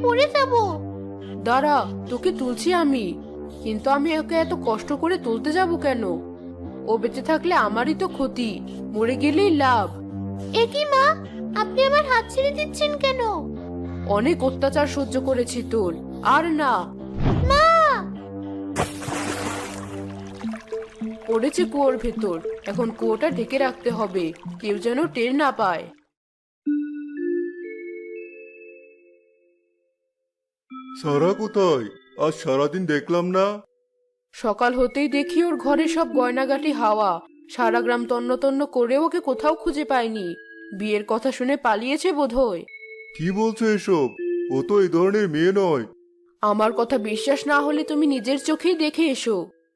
পড়ে যাব। দাঁড়া, তোকে তুলছি আমি। কিন্তু আমি ওকে এত কষ্ট করে তুলতে যাব কেন? ও বেঁচে থাকলে আমারই তো ক্ষতি, মরে গেলেই লাভ। এ কি মা, আপনি আমার হাত ছেড়ে দিচ্ছেন কেন? অনেক অত্যাচার সহ্য করেছি তোর, আর না। মা! পড়েছে কুয়োর ভেতর, এখন কুয়োটা ঢেকে রাখতে হবে, কেউ যেন টের না পায়। সারা কোথায়? আজ সারাদিন দেখলাম না। সকাল হতেই দেখি ওর ঘরে সব গয়নাগাটি হাওয়া। সারা গ্রাম তন্ন তন্ন করে ওকে কোথাও খুঁজে পায়নি। বিয়ের কথা শুনে পালিয়েছে বোধহয়। কি বলছো এসব? ও তো এই ধরনের মেয়ে নয়। আমার কথা বিশ্বাস না হলে তুমি নিজের চোখেই দেখে এসো।